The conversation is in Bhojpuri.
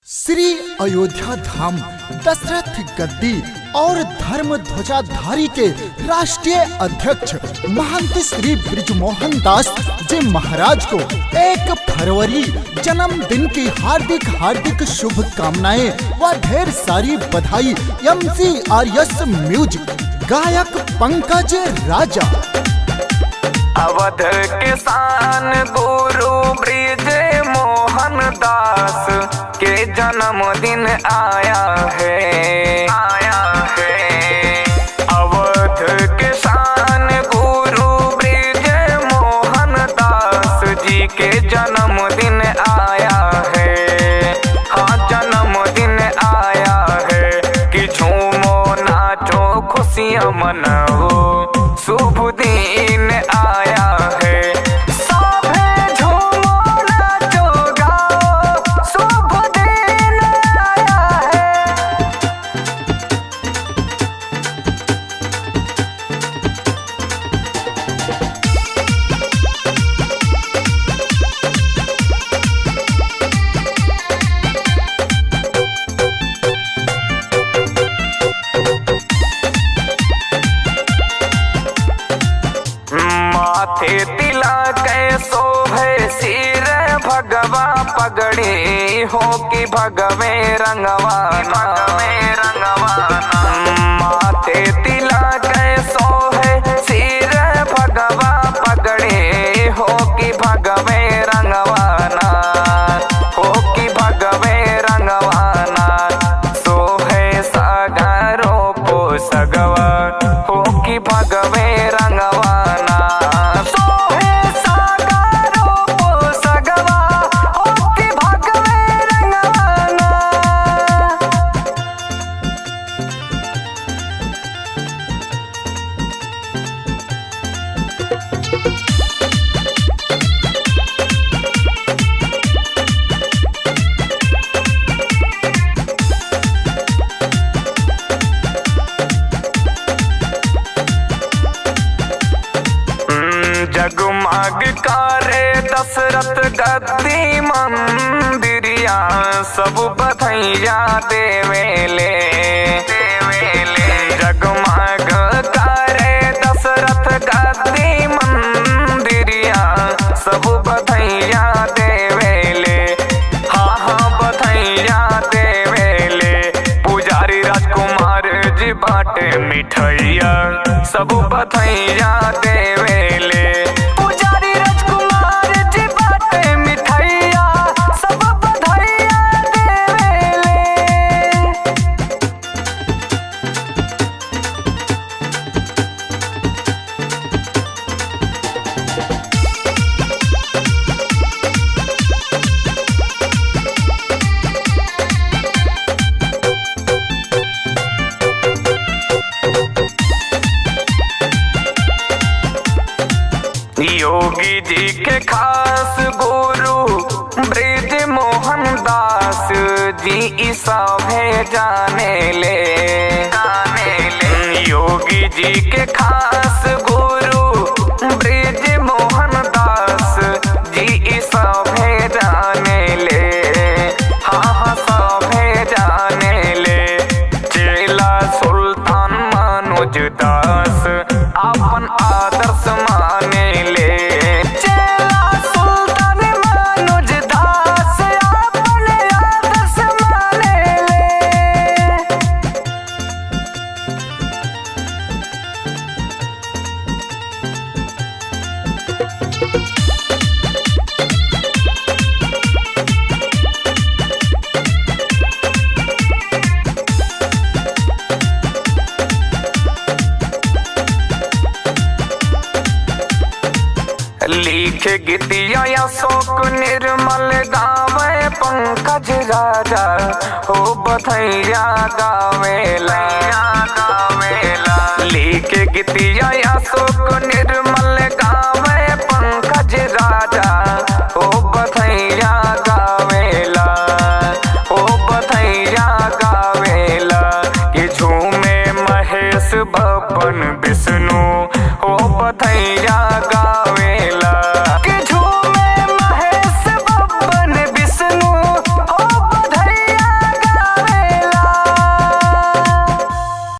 श्री अयोध्या धाम दशरथ गद्दी और धर्म ध्वजाधारी के राष्ट्रीय अध्यक्ष महंत श्री ब्रिजमोहन दास जी महाराज को 1 फरवरी जन्मदिन की हार्दिक शुभकामनाएं व ढेर सारी बधाई। MCRS म्यूजिक गायक पंकज राजा। अवध किसान गुरु ब्रिज मोहन दास के जन्मदिन आया है। अवध किसान गुरु ब्रिज मोहन दास जी के जन्मदिन आया है। हाँ, जन्मदिन आया है कि झूमो नाचो खुशियाँ मनाओ, शुभ दिन आया है। सभे झूमो नाचो गाओ, शुभ दिन आया है। माथे तिलक शोभे सिर भगवा पगड़ी हो कि भगवे रंगवाना। माथे तिलक शोभे सिर भगवा पगड़ी हो कि भगवे रंगवाना। हो कि भगवे रंगवाना सोहे सागरो को सगवा हो कि भगवे रंगवाना। जगमग करे दशरथ गद्दी मंदिरिया, सब बधैया देवेले। जगमग करे दशरथ गद्दी मंदिरिया, सब बधैया देवेले। हाँ हाँ, बधैया देवेले। पुजारी राजकुमार जी बाटे मिठैया, सब बधैया देवेले। पुजारी राजकुमार जी बाटे मिठैया, सब बधैया देवेले। योगी जी के खास गुरु ब्रिज मोहन दास जी सभे जाने ले। योगी जी के खास गुरु ब्रिज मोहन दास जी सभे जाने ले। हाँ हाँ, सभे जाने ले। चेला सुल्तान मनोज दास अपन आदर्श माने ले। चेला सुल्तान मनोज दास अपन आदर्श माने ले। लिख गीतिया अशोक निर्मल गावे पंकज राजा हो बधैया गावेला। लिख गीतिया अशोक निर्मल गावे पंकज राजा हो